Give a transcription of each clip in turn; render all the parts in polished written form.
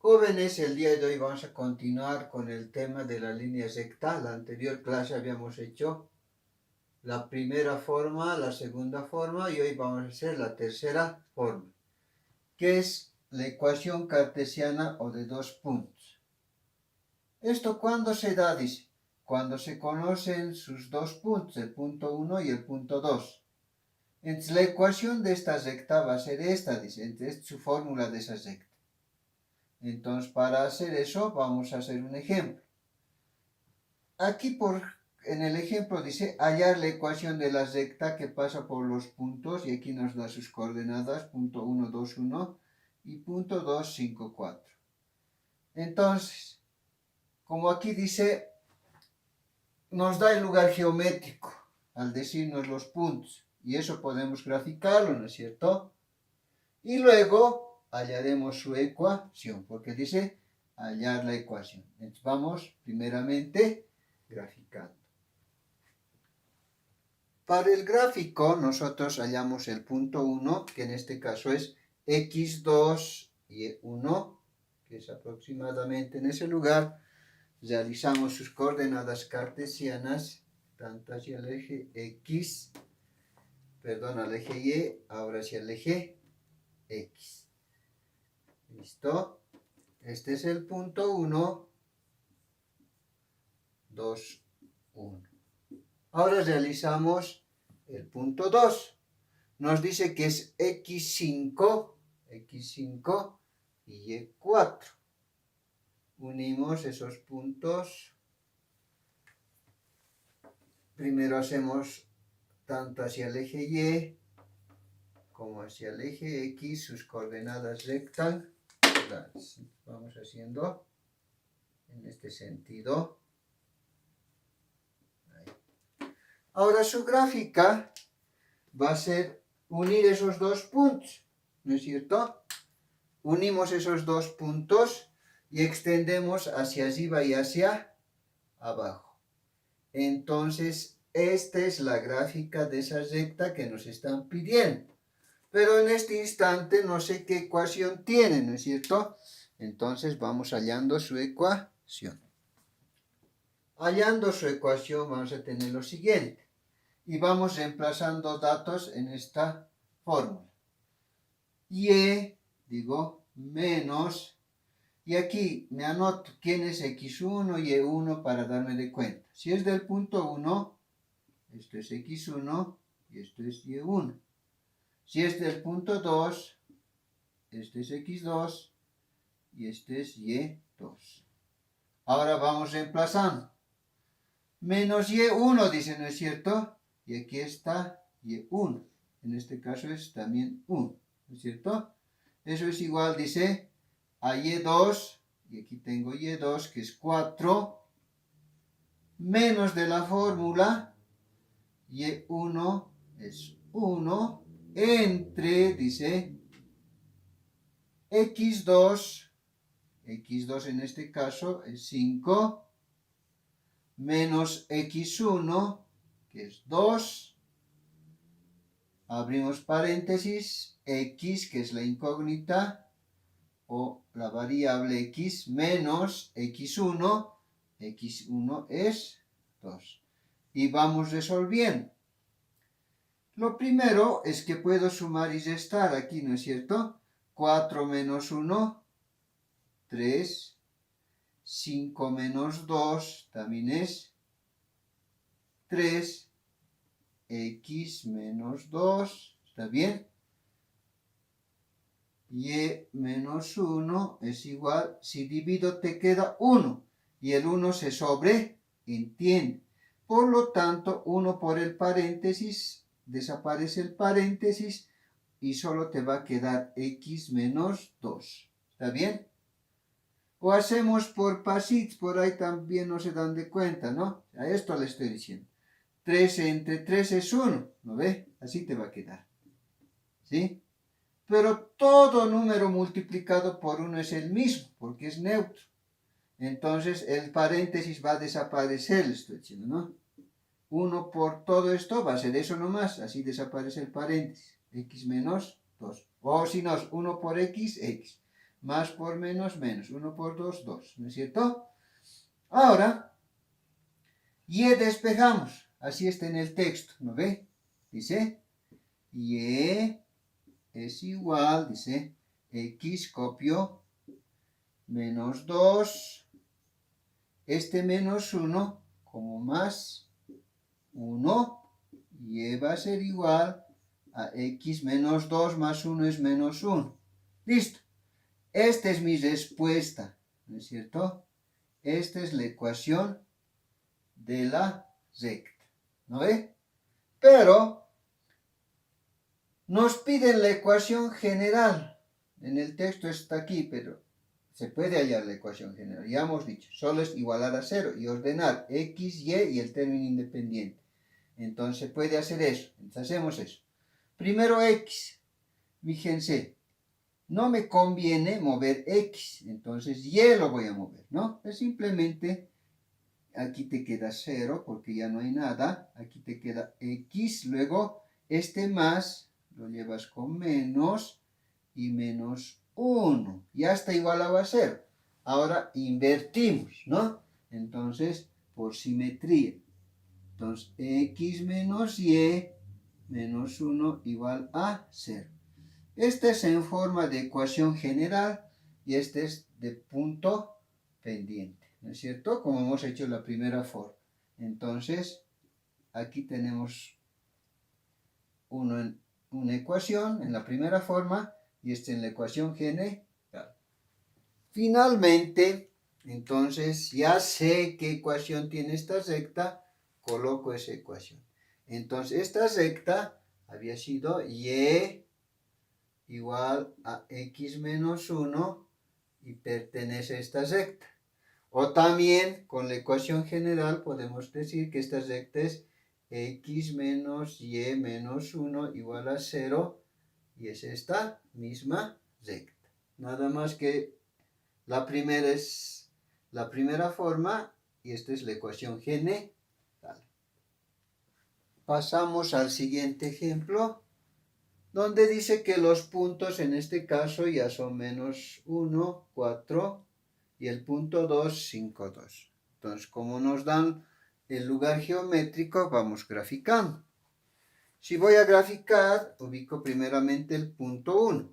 Jóvenes, el día de hoy vamos a continuar con el tema de la línea recta. La anterior clase habíamos hecho la primera forma, la segunda forma y hoy vamos a hacer la tercera forma, que es la ecuación cartesiana o de dos puntos. ¿Esto cuándo se da? Dice, cuando se conocen sus dos puntos, el punto 1 y el punto 2. Entonces la ecuación de esta recta va a ser esta, dice, entonces es su fórmula de esa recta. Entonces, para hacer eso, vamos a hacer un ejemplo. Aquí en el ejemplo dice hallar la ecuación de la recta que pasa por los puntos, y aquí nos da sus coordenadas, punto 1, 2, 1 y punto 2, 5, 4. Entonces, como aquí dice, nos da el lugar geométrico al decirnos los puntos, y eso podemos graficarlo, ¿no es cierto? Y luego hallaremos su ecuación, porque dice hallar la ecuación. Entonces vamos primeramente graficando. Para el gráfico nosotros hallamos el punto 1, que en este caso es x2 y 1, que es aproximadamente en ese lugar. Realizamos sus coordenadas cartesianas, tanto hacia el eje x, perdón, al eje y, ahora hacia el eje x. ¿Listo? Este es el punto 1, 2, 1. Ahora realizamos el punto 2. Nos dice que es x5 y y4. Unimos esos puntos. Primero hacemos tanto hacia el eje y como hacia el eje x sus coordenadas rectangulares. Vamos haciendo en este sentido. Ahí. Ahora su gráfica va a ser unir esos dos puntos, ¿no es cierto? Unimos esos dos puntos y extendemos hacia arriba y hacia abajo. Entonces, esta es la gráfica de esa recta que nos están pidiendo. Pero en este instante no sé qué ecuación tiene, ¿no es cierto? Entonces vamos hallando su ecuación. Hallando su ecuación vamos a tener lo siguiente. Y vamos reemplazando datos en esta fórmula. Y, digo, menos, y aquí me anoto quién es x1 y y1 para darme de cuenta. Si es del punto 1, esto es x1 y esto es y1. Si es del punto 2, este es x2 y este es y2. Ahora vamos reemplazando. Menos y1 dice, ¿no es cierto? Y aquí está y1. En este caso es también 1, ¿no es cierto? Eso es igual, dice, a y2, y aquí tengo y2, que es 4, menos de la fórmula, y1 es 1, entre, dice, x2 en este caso es 5, menos x1, que es 2, abrimos paréntesis, x, que es la incógnita, o la variable x, menos x1 es 2. Y vamos resolviendo. Lo primero es que puedo sumar y restar aquí, ¿no es cierto? 4 menos 1, 3. 5 menos 2 también es 3. X menos 2, ¿está bien? Y menos 1 es igual, si divido te queda 1, y el 1 se sobreentiende. Por lo tanto, 1 por el paréntesis, desaparece el paréntesis, y solo te va a quedar x menos 2, ¿está bien? O hacemos por pasitos, por ahí también no se dan de cuenta, ¿no? A esto le estoy diciendo. 3 entre 3 es 1, ¿no ve? Así te va a quedar, ¿sí? Pero todo número multiplicado por 1 es el mismo, porque es neutro. Entonces el paréntesis va a desaparecer, le estoy diciendo, ¿no? 1 por todo esto va a ser eso nomás, así desaparece el paréntesis. X menos 2. O si no, 1 por x, x. más por menos, menos, 1 por 2, 2, ¿no es cierto? Ahora, y despejamos, así está en el texto, ¿no ve? Dice, y es igual, dice, x copio menos 2, este menos 1 como más 1, y va a ser igual a x menos 2 más 1 es menos 1. Listo. Esta es mi respuesta, ¿no es cierto? Esta es la ecuación de la recta, ¿no ve? Pero nos piden la ecuación general. En el texto está aquí, pero se puede hallar la ecuación general. Ya hemos dicho, solo es igualar a 0 y ordenar x, y el término independiente. Entonces puede hacer eso. Entonces hacemos eso. Primero x. Fíjense, no me conviene mover x, entonces y lo voy a mover, ¿no? Es simplemente, aquí te queda 0 porque ya no hay nada, aquí te queda x, luego este más lo llevas con menos y menos 1, ya está igualado a 0. Ahora invertimos, ¿no? Entonces, por simetría, entonces x menos y menos 1 igual a 0. Este es en forma de ecuación general y este es de punto pendiente, ¿no es cierto? Como hemos hecho la primera forma. Entonces, aquí tenemos una ecuación en la primera forma y este en la ecuación general. Finalmente, entonces ya sé qué ecuación tiene esta recta, coloco esa ecuación. Entonces, esta recta había sido y igual a x menos 1 y pertenece a esta recta. O también con la ecuación general podemos decir que esta recta es x menos y menos 1 igual a 0 y es esta misma recta. Nada más que la primera es la primera forma y esta es la ecuación general. Pasamos al siguiente ejemplo, donde dice que los puntos en este caso ya son menos 1, 4 y el punto 2, 5, 2. Entonces, como nos dan el lugar geométrico, vamos graficando. Si voy a graficar, ubico primeramente el punto 1,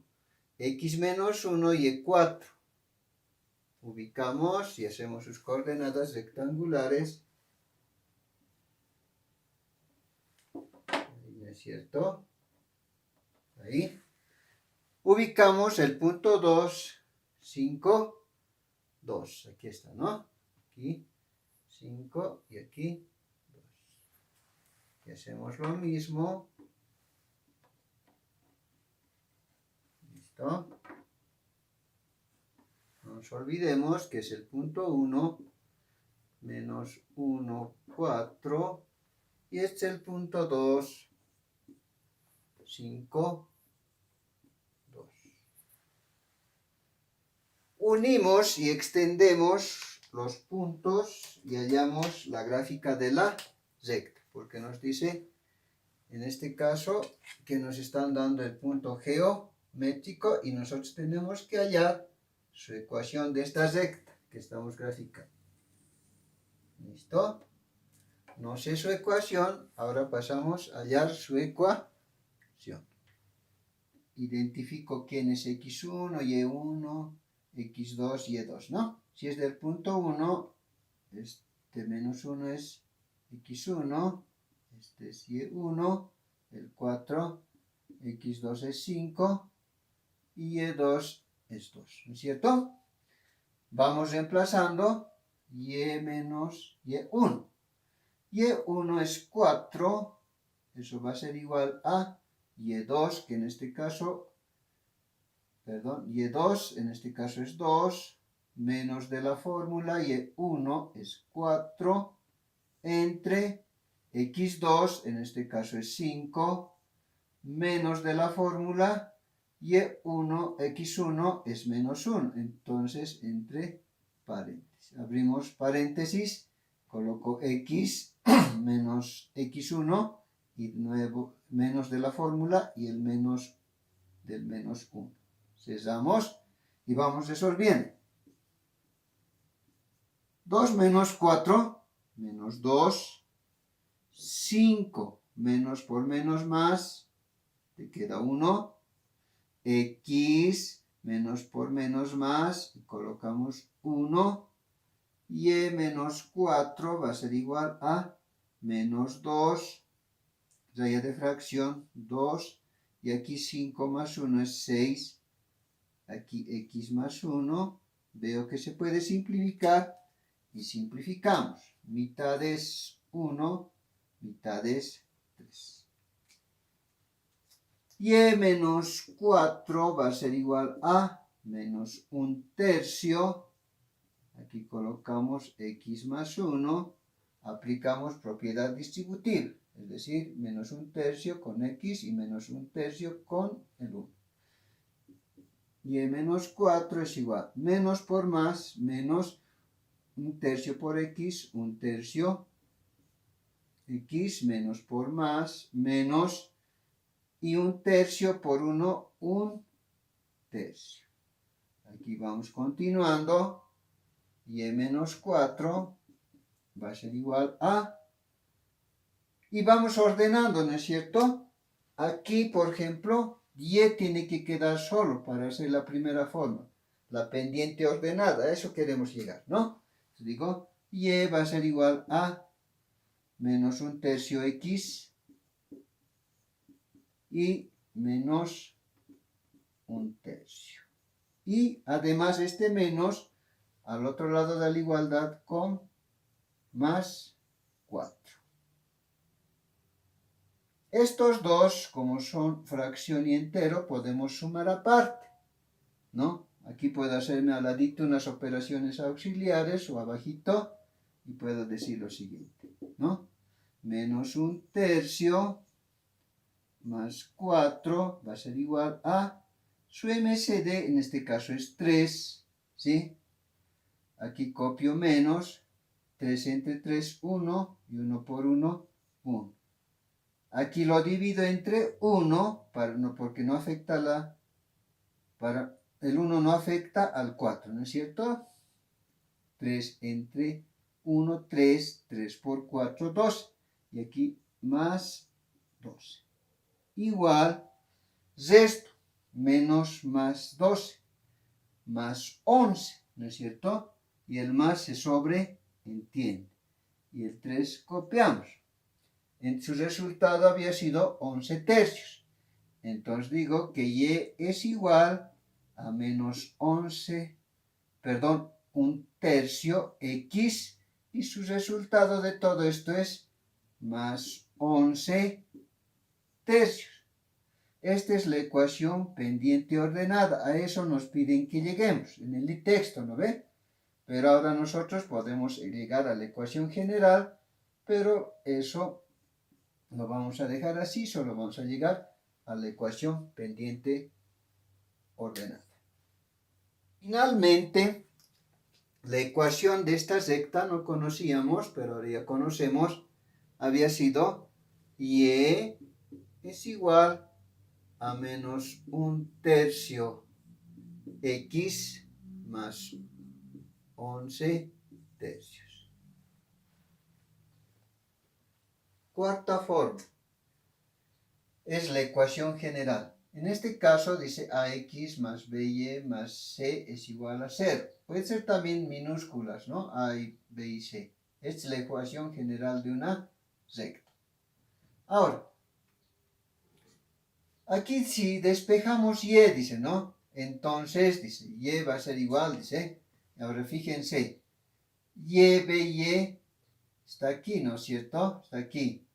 x menos 1 y 4. Ubicamos y hacemos sus coordenadas rectangulares. Ahí, ¿no es cierto? Ahí. Ubicamos el punto 2, 5, 2. Aquí está, ¿no? Aquí 5 y aquí 2. Y hacemos lo mismo. ¿Listo? No nos olvidemos que es el punto 1, menos 1, 4. Y este es el punto 2, 5, 2. Unimos y extendemos los puntos y hallamos la gráfica de la recta, porque nos dice, en este caso, que nos están dando el punto geométrico y nosotros tenemos que hallar su ecuación de esta recta que estamos graficando. ¿Listo? No sé su ecuación, ahora pasamos a hallar su ecuación. Identifico quién es x1, y1, x2, y2, ¿no? Si es del punto 1, este menos 1 es x1, este es y1, el 4, x2 es 5, y y2 es 2, ¿no es cierto? Vamos reemplazando y menos y1. Y1 es 4, eso va a ser igual a y2, que en este caso, y2 en este caso es 2, menos de la fórmula, y1 es 4, entre x2, en este caso es 5, menos de la fórmula, y1, x1 es menos 1, entonces entre paréntesis. Abrimos paréntesis, coloco x menos x1 y nuevo menos de la fórmula y el menos del menos 1. Cerramos y vamos resolviendo. 2 menos 4, menos 2, 5 menos por menos más, te queda 1, x menos por menos más, y colocamos 1, y menos 4 va a ser igual a menos 2, raya de fracción 2, y aquí 5 más 1 es 6, aquí x más 1, veo que se puede simplificar, y simplificamos, mitad es 1, mitad es 3. Y menos 4 va a ser igual a menos 1/3, aquí colocamos x más 1, aplicamos propiedad distributiva, es decir, menos 1/3 con x y menos 1/3 con el 1. Y menos 4 es igual, menos por más, menos 1/3 por x, 1/3 x menos por más, menos, y 1/3 por 1, 1/3. Aquí vamos continuando, y menos 4 va a ser igual a, y vamos ordenando, ¿no es cierto? Aquí, por ejemplo, y tiene que quedar solo para hacer la primera forma, la pendiente ordenada, a eso queremos llegar, ¿no? Entonces digo, y va a ser igual a menos 1/3 x y menos 1/3. Y además este menos al otro lado de la igualdad con más 4. Estos dos, como son fracción y entero, podemos sumar aparte, ¿no? Aquí puedo hacerme al ladito unas operaciones auxiliares o abajito y puedo decir lo siguiente, ¿no? Menos 1/3 más 4 va a ser igual a, su MCD en este caso es 3, ¿sí? Aquí copio menos, 3 entre 3, 1, y 1 por 1, 1. Aquí lo divido entre 1, porque no afecta el 1 no afecta al 4, ¿no es cierto? 3 entre 1, 3, 3 por 4, 2, y aquí más 12. Igual, resto, menos más 12, más 11, ¿no es cierto? Y el más se sobreentiende. Y el 3 copiamos. En su resultado había sido 11/3. Entonces digo que y es igual a menos 11, perdón, 1/3 x, y su resultado de todo esto es más 11/3. Esta es la ecuación pendiente ordenada. A eso nos piden que lleguemos en el texto, ¿no ve? Pero ahora nosotros podemos llegar a la ecuación general, pero eso lo vamos a dejar así, solo vamos a llegar a la ecuación pendiente ordenada. Finalmente, la ecuación de esta recta no conocíamos, pero ahora ya conocemos, había sido y es igual a menos 1/3 x más 11/3. Cuarta forma es la ecuación general. En este caso dice ax más by más c es igual a 0. Puede ser también minúsculas, ¿no? A, b y c. Esta es la ecuación general de una recta. Ahora, aquí si despejamos y, dice, ¿no? Entonces, dice, y va a ser igual, dice. Ahora fíjense, y, b y está aquí, ¿no es cierto? Está aquí.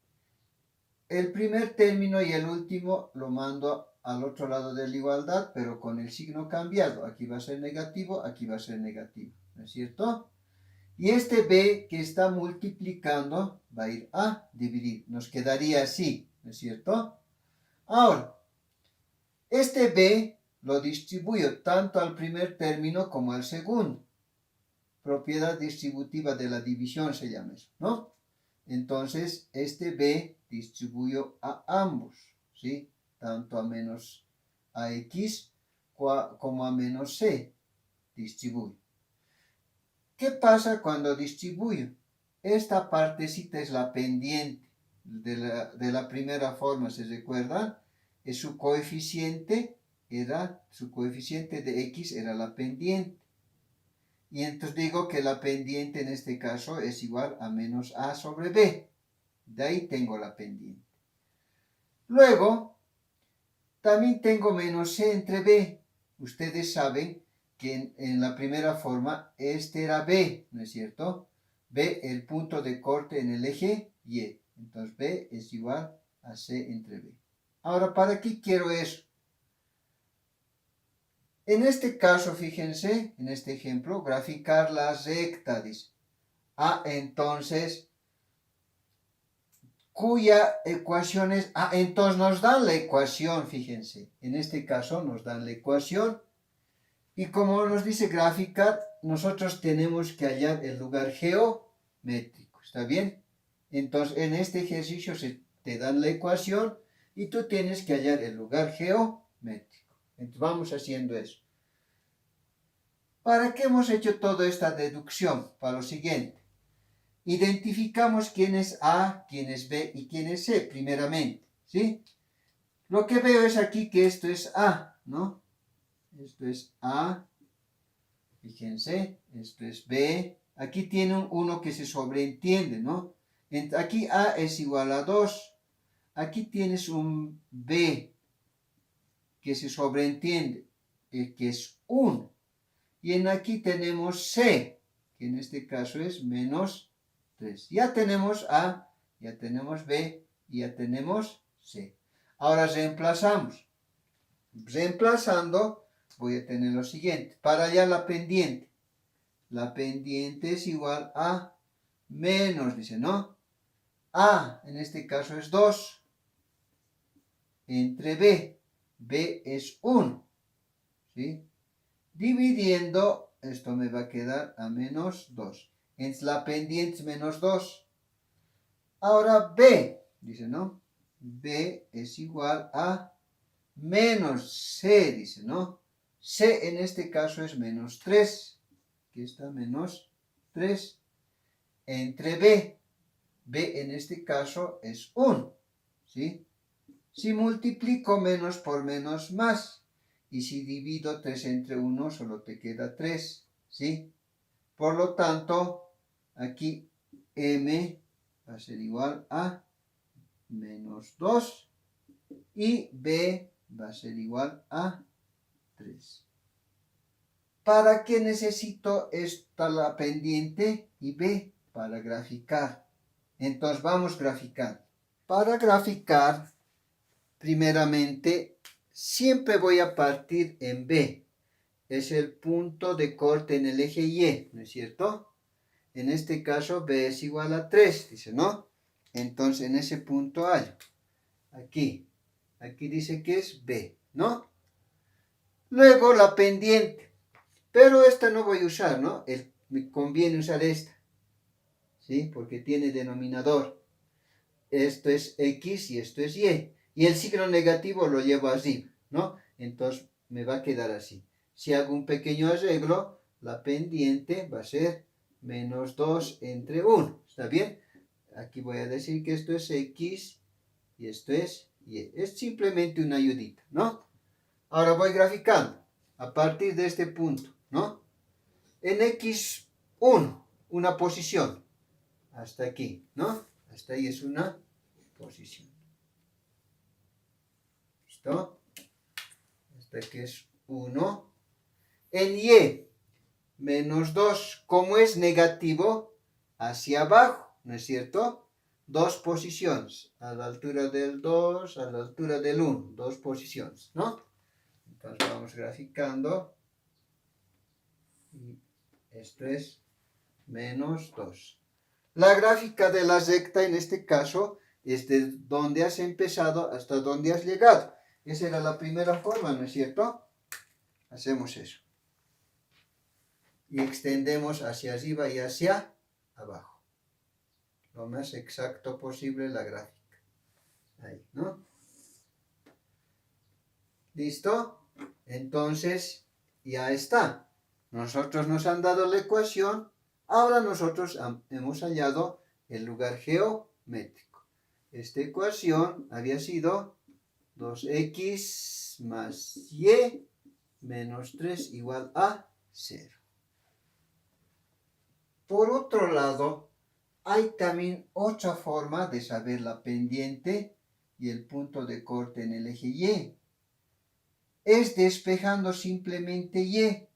El primer término y el último lo mando al otro lado de la igualdad, pero con el signo cambiado. Aquí va a ser negativo, aquí va a ser negativo, ¿no es cierto? Y este b que está multiplicando va a ir a dividir. Nos quedaría así, ¿no es cierto? Ahora, este b lo distribuyo tanto al primer término como al segundo. Propiedad distributiva de la división se llama eso, ¿no? Entonces, este b distribuyo a ambos, ¿sí? Tanto a menos ax como a menos c. distribuyo. ¿Qué pasa cuando distribuyo? Esta partecita es la pendiente de la primera forma, ¿se recuerdan? Es su coeficiente de x era la pendiente. Y entonces digo que la pendiente en este caso es igual a menos a sobre b. De ahí tengo la pendiente. Luego, también tengo menos c entre b. Ustedes saben que en la primera forma este era b, ¿no es cierto? B, el punto de corte en el eje y. Entonces b es igual a c entre b. Ahora, ¿para qué quiero eso? En este caso, fíjense, en este ejemplo, graficar la recta, dice. Entonces, cuya ecuación es... entonces nos dan la ecuación, fíjense. En este caso nos dan la ecuación. Y como nos dice graficar, nosotros tenemos que hallar el lugar geométrico, ¿está bien? Entonces, en este ejercicio te dan la ecuación y tú tienes que hallar el lugar geométrico. Entonces, vamos haciendo eso. ¿Para qué hemos hecho toda esta deducción? Para lo siguiente. Identificamos quién es A, quién es B y quién es C, primeramente, ¿sí? Lo que veo es aquí que esto es A, ¿no? Esto es A, fíjense, esto es B. Aquí tiene uno que se sobreentiende, ¿no? Aquí A es igual a 2. Aquí tienes un B que se sobreentiende, que es 1. Y aquí tenemos C, que en este caso es menos 3. Ya tenemos A, ya tenemos B y ya tenemos C. Ahora reemplazamos. Reemplazando, voy a tener lo siguiente. Para hallar la pendiente. La pendiente es igual a menos, dice, ¿no? A, en este caso es 2. Entre B. B es 1. ¿Sí? Dividiendo, esto me va a quedar a menos 2. Entonces la pendiente es menos 2. Ahora B, dice, ¿no? B es igual a menos C, dice, ¿no? C en este caso es menos 3. Aquí está menos 3. Entre B. B en este caso es 1. ¿Sí? Si multiplico menos por menos más. Y si divido 3 entre 1, solo te queda 3, ¿sí? Por lo tanto, aquí m va a ser igual a menos 2 y b va a ser igual a 3. ¿Para qué necesito esta la pendiente y b? Para graficar. Entonces vamos graficando. Para graficar, primeramente, siempre voy a partir en B. Es el punto de corte en el eje Y, ¿no es cierto? En este caso B es igual a 3, dice, ¿no? Entonces en ese punto hay. Aquí dice que es B, ¿no? Luego la pendiente. Pero esta no voy a usar, ¿no? Me conviene usar esta. ¿Sí? Porque tiene denominador. Esto es X y esto es Y. Y el signo negativo lo llevo así, ¿no? Entonces me va a quedar así. Si hago un pequeño arreglo, la pendiente va a ser menos 2 entre 1. ¿Está bien? Aquí voy a decir que esto es X y esto es Y. Es simplemente una ayudita, ¿no? Ahora voy graficando a partir de este punto, ¿no? En X1, una posición. Hasta aquí, ¿no? Hasta ahí es una posición. ¿Listo? Hasta aquí es 1. En Y, menos 2, como es negativo, hacia abajo, ¿no es cierto? Dos posiciones, a la altura del 2, a la altura del 1, dos posiciones, ¿no? Entonces vamos graficando. Y esto es menos 2. La gráfica de la recta en este caso es de donde has empezado hasta donde has llegado. Esa era la primera forma, ¿no es cierto? Hacemos eso. Y extendemos hacia arriba y hacia abajo. Lo más exacto posible la gráfica. Ahí, ¿no? ¿Listo? Entonces, ya está. Nosotros nos han dado la ecuación, ahora nosotros hemos hallado el lugar geométrico. Esta ecuación había sido 2x más y menos 3 igual a 0. Por otro lado, hay también otra forma de saber la pendiente y el punto de corte en el eje Y. Es despejando simplemente Y.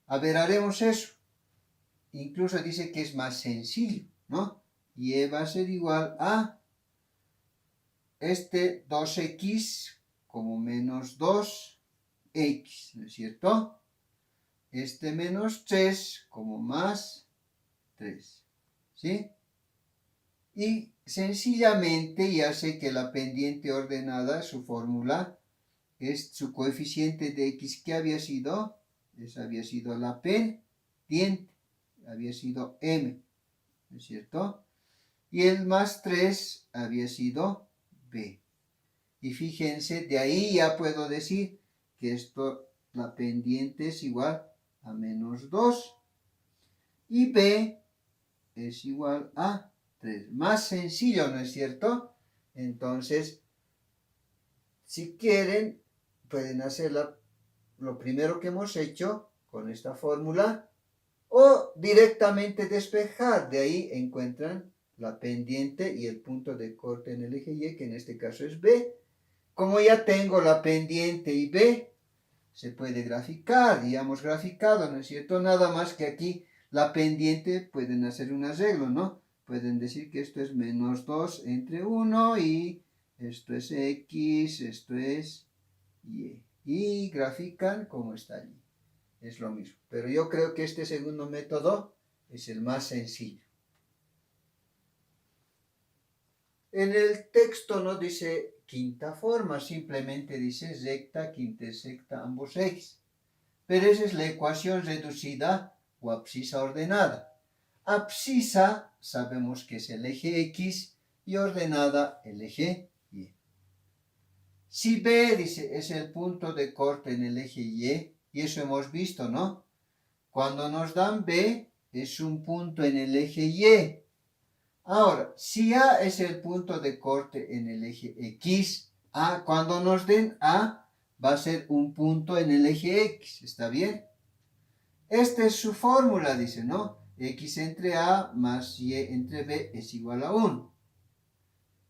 A ver, haremos eso. Incluso dice que es más sencillo, ¿no? Y va a ser igual a este 2x como menos 2x, ¿no es cierto? Este menos 3 como más 3, ¿sí? Y sencillamente ya sé que la pendiente ordenada, su fórmula, es su coeficiente de x, que había sido, esa había sido la pendiente, había sido m, ¿no es cierto? Y el más 3 había sido b. Y fíjense, de ahí ya puedo decir que esto, la pendiente es igual a menos 2 y b es igual a 3. Más sencillo, ¿no es cierto? Entonces, si quieren, pueden hacer lo primero que hemos hecho con esta fórmula o directamente despejar. De ahí encuentran la pendiente y el punto de corte en el eje Y, que en este caso es B. Como ya tengo la pendiente y B, se puede graficar, y ya hemos graficado, ¿no es cierto? Nada más que aquí la pendiente pueden hacer un arreglo, ¿no? Pueden decir que esto es menos 2 entre 1 y esto es X, esto es Y. Y grafican como está allí. Es lo mismo. Pero yo creo que este segundo método es el más sencillo. En el texto no dice quinta forma, simplemente dice recta que intersecta ambos ejes. Pero esa es la ecuación reducida o abscisa ordenada. Abscisa sabemos que es el eje X y ordenada el eje Y. Si B, dice, es el punto de corte en el eje Y eso hemos visto, ¿no? Cuando nos dan B, es un punto en el eje Y. Ahora, si A es el punto de corte en el eje X, cuando nos den A, va a ser un punto en el eje X, ¿está bien? Esta es su fórmula, dice, ¿no? X entre A más Y entre B es igual a 1.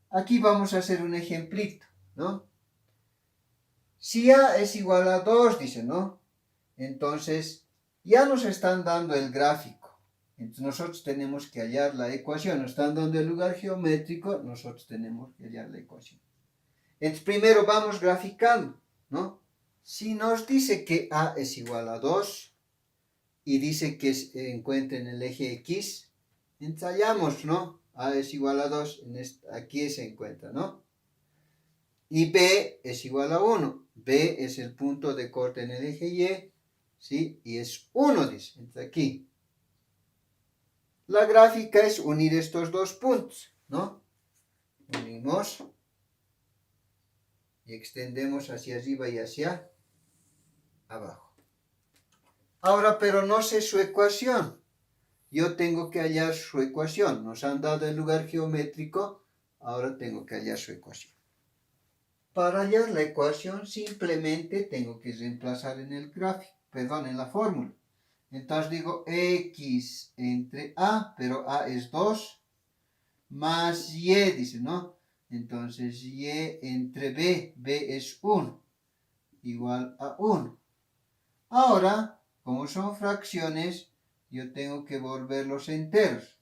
Aquí vamos a hacer un ejemplito, ¿no? Si A es igual a 2, dice, ¿no? Entonces, ya nos están dando el gráfico. Entonces nosotros tenemos que hallar la ecuación. Nos están dando el lugar geométrico, nosotros tenemos que hallar la ecuación. Entonces primero vamos graficando, ¿no? Si nos dice que A es igual a 2 y dice que se encuentra en el eje X, ensayamos, ¿no? A es igual a 2, aquí se encuentra, ¿no? Y B es igual a 1. B es el punto de corte en el eje Y, ¿sí? Y es 1, dice, entonces aquí. La gráfica es unir estos dos puntos, ¿no? Unimos y extendemos hacia arriba y hacia abajo. Ahora, pero no sé su ecuación. Yo tengo que hallar su ecuación. Nos han dado el lugar geométrico, ahora tengo que hallar su ecuación. Para hallar la ecuación simplemente tengo que reemplazar en el gráfico, perdón, en la fórmula. Entonces digo X entre A, pero A es 2, más Y, dice, ¿no? Entonces Y entre B, B es 1, igual a 1. Ahora, como son fracciones, yo tengo que volverlos enteros.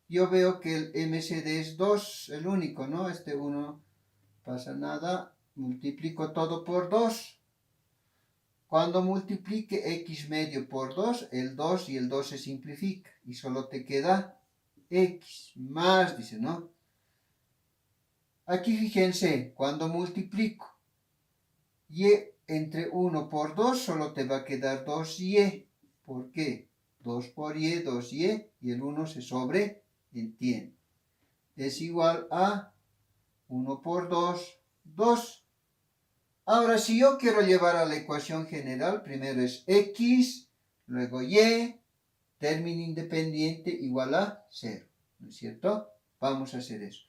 Yo veo que el MCD es 2, el único, ¿no? Este 1 pasa nada, multiplico todo por 2. Cuando multiplique x medio por 2, el 2 y el 2 se simplifica y solo te queda x más, dice, ¿no? Aquí fíjense, cuando multiplico y entre 1 por 2, solo te va a quedar 2y. ¿Por qué? 2 por y, 2y, y el 1 se sobreentiende. Es igual a 1 por 2, 2. Ahora, si yo quiero llevar a la ecuación general, primero es x, luego y, término independiente igual a 0, ¿no es cierto? Vamos a hacer eso.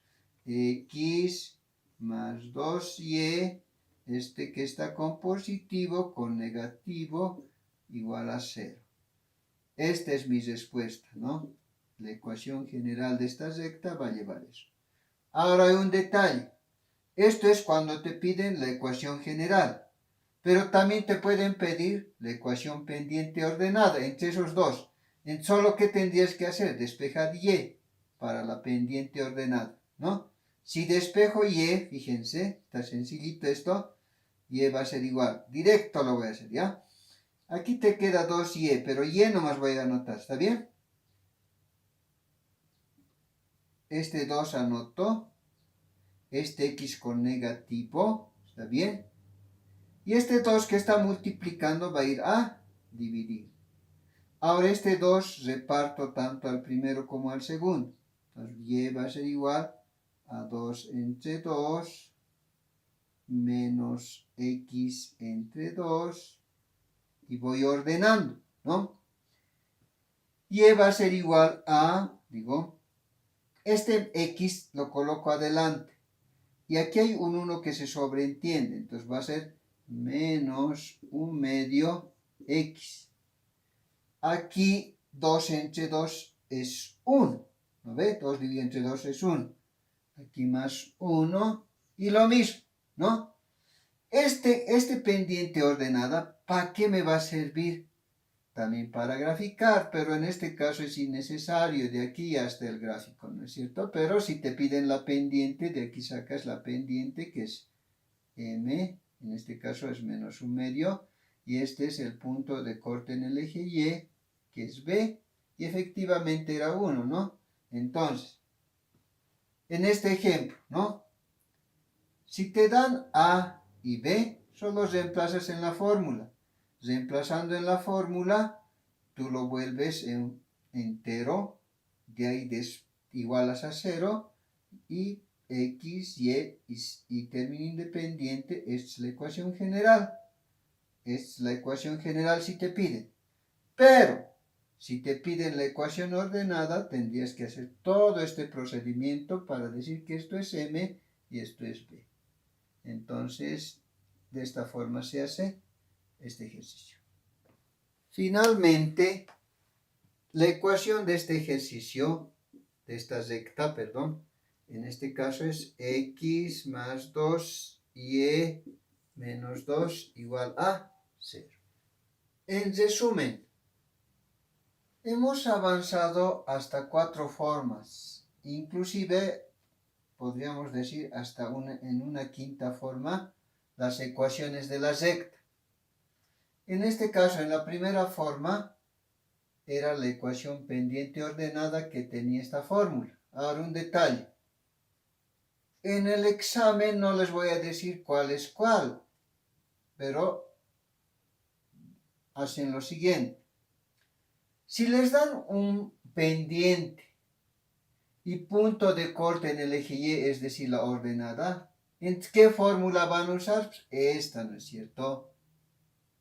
X más 2y, que está con positivo, con negativo, igual a 0. Esta es mi respuesta, ¿no? La ecuación general de esta recta va a llevar eso. Ahora hay un detalle. Esto es cuando te piden la ecuación general. Pero también te pueden pedir la ecuación pendiente ordenada entre esos dos. En solo que tendrías que hacer, despejar y para la pendiente ordenada, ¿no? Si despejo y, fíjense, está sencillito esto, y va a ser igual. Directo lo voy a hacer, ¿ya? Aquí te queda 2y, pero y nomás voy a anotar, ¿está bien? Este 2 anoto. Este x con negativo, ¿está bien? Y este 2 que está multiplicando va a ir a dividir. Ahora este 2 reparto tanto al primero como al segundo. Entonces y va a ser igual a 2 entre 2 menos x entre 2. Y voy ordenando, ¿no? Y va a ser igual a, este x lo coloco adelante. Y aquí hay un 1 que se sobreentiende. Entonces va a ser menos 1 medio x. Aquí 2 entre 2 es 1. ¿No ve? 2 dividido entre 2 es 1. Aquí más 1. Y lo mismo, ¿no? Este pendiente ordenada, ¿para qué me va a servir? También para graficar, pero en este caso es innecesario de aquí hasta el gráfico, ¿no es cierto? Pero si te piden la pendiente, de aquí sacas la pendiente que es m, en este caso es menos 1 medio, y este es el punto de corte en el eje y, que es b, y efectivamente era 1, ¿no? Entonces, en este ejemplo, ¿no? Si te dan a y b, solo reemplazas en la fórmula. Reemplazando en la fórmula, tú lo vuelves en entero, de ahí igualas a 0, y x, y término independiente es la ecuación general. Es la ecuación general si te piden. Pero, si te piden la ecuación ordenada, tendrías que hacer todo este procedimiento para decir que esto es m y esto es b. Entonces, de esta forma se hace este ejercicio. Finalmente, la ecuación de este ejercicio, de esta recta, perdón, en este caso es x más 2y menos 2 igual a 0. En resumen, hemos avanzado hasta 4 formas, inclusive podríamos decir hasta en una quinta forma, las ecuaciones de la recta. En este caso, en la primera forma, era la ecuación pendiente ordenada que tenía esta fórmula. Ahora un detalle. En el examen no les voy a decir cuál es cuál, pero hacen lo siguiente. Si les dan un pendiente y punto de corte en el eje Y, es decir, la ordenada, ¿en qué fórmula van a usar? Pues esta, ¿no es cierto?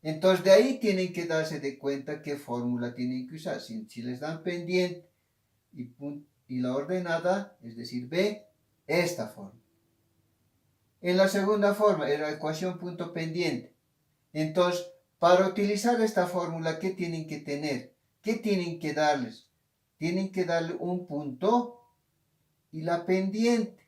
Entonces de ahí tienen que darse de cuenta qué fórmula tienen que usar. Si les dan pendiente y la ordenada, es decir, B, esta forma. En la segunda forma, era la ecuación punto pendiente. Entonces, para utilizar esta fórmula, ¿qué tienen que tener? ¿Qué tienen que darles? Tienen que darle un punto y la pendiente.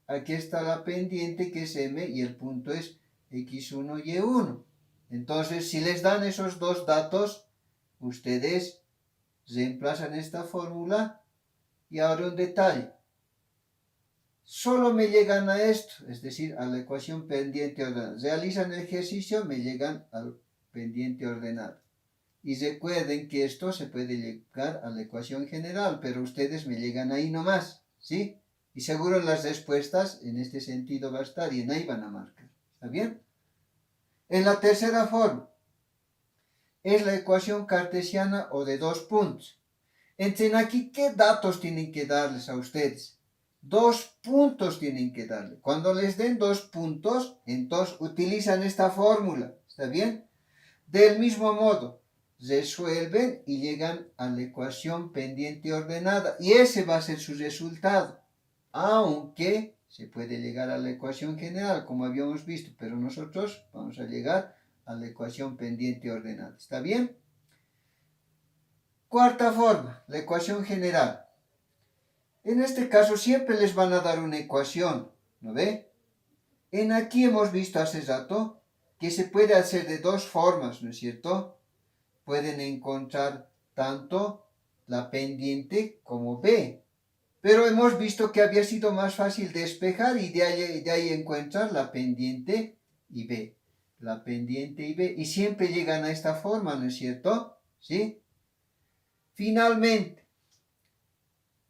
Aquí está la pendiente que es M y el punto es X1 y Y1. Entonces, si les dan esos dos datos, ustedes reemplazan esta fórmula. Y ahora un detalle. Solo me llegan a esto, es decir, a la ecuación pendiente ordenada. Realizan el ejercicio, me llegan al pendiente ordenado. Y recuerden que esto se puede llegar a la ecuación general, pero ustedes me llegan ahí nomás, ¿sí? Y seguro las respuestas en este sentido va a estar y en ahí van a marcar. ¿Está bien? En la tercera forma, es la ecuación cartesiana o de dos puntos. Entren aquí, ¿qué datos tienen que darles a ustedes? 2 puntos tienen que darle. Cuando les den 2 puntos, entonces utilizan esta fórmula. ¿Está bien? Del mismo modo, resuelven y llegan a la ecuación pendiente ordenada. Y ese va a ser su resultado. Aunque se puede llegar a la ecuación general, como habíamos visto, pero nosotros vamos a llegar a la ecuación pendiente ordenada. ¿Está bien? Cuarta forma, la ecuación general. En este caso siempre les van a dar una ecuación, ¿no ve? En aquí hemos visto hace rato que se puede hacer de dos formas, ¿no es cierto? Pueden encontrar tanto la pendiente como B. Pero hemos visto que había sido más fácil despejar y de ahí encontrar la pendiente y B. La pendiente y B. Y siempre llegan a esta forma, ¿no es cierto? ¿Sí? Finalmente,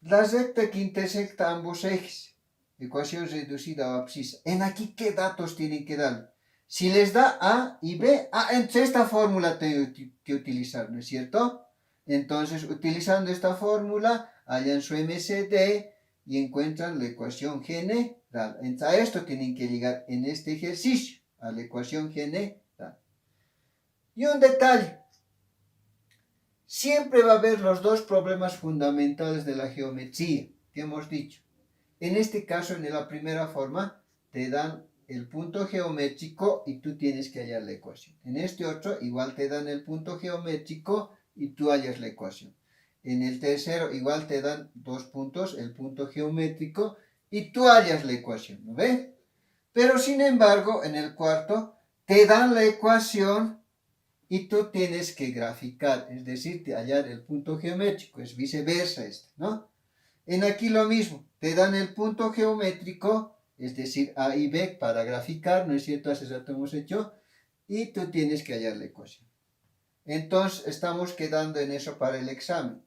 la recta que intersecta ambos ejes. Ecuación reducida o abscisa. En aquí, ¿qué datos tienen que dar? Si les da A y B, entre esta fórmula tengo que utilizar, ¿no es cierto? Entonces, utilizando esta fórmula, hallan su MCD y encuentran la ecuación general. A esto tienen que llegar en este ejercicio, a la ecuación general. Y un detalle. Siempre va a haber los dos problemas fundamentales de la geometría que hemos dicho. En este caso, en la primera forma, te dan el punto geométrico y tú tienes que hallar la ecuación. En este otro, igual te dan el punto geométrico y tú hallas la ecuación. En el tercero, igual te dan dos puntos, el punto geométrico y tú hallas la ecuación, ¿no ves? Pero sin embargo, en el cuarto, te dan la ecuación y tú tienes que graficar, es decir, hallar el punto geométrico, es viceversa esto, ¿no? En aquí lo mismo, te dan el punto geométrico, es decir, A y B para graficar, ¿no es cierto? Hace rato hemos hecho, y tú tienes que hallar la ecuación. Entonces, estamos quedando en eso para el examen.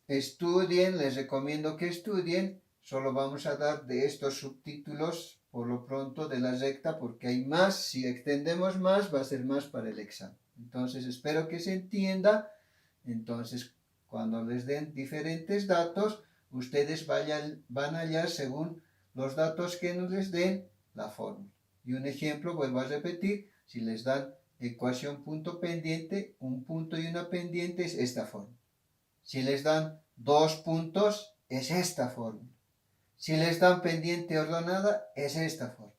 Estudien, les recomiendo que estudien, solo vamos a dar de estos subtítulos por lo pronto de la recta, porque hay más, si extendemos más, va a ser más para el examen. Entonces, espero que se entienda. Entonces, cuando les den diferentes datos, ustedes van a hallar según los datos que nos les den la fórmula. Y un ejemplo, vuelvo a repetir, si les dan ecuación punto pendiente, un punto y una pendiente es esta fórmula. Si les dan dos puntos, es esta fórmula. Si les dan pendiente ordenada, es esta fórmula.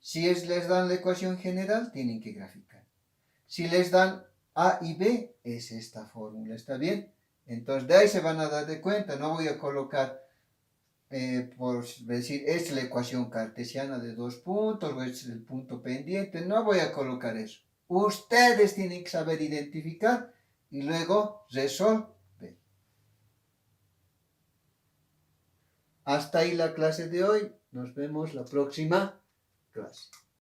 Si les dan la ecuación general, tienen que graficar. Si les dan A y B, es esta fórmula, ¿está bien? Entonces, de ahí se van a dar de cuenta. No voy a colocar, por decir, esta es la ecuación cartesiana de dos puntos, o este es el punto pendiente. No voy a colocar eso. Ustedes tienen que saber identificar y luego resolver. Hasta ahí la clase de hoy. Nos vemos la próxima clase.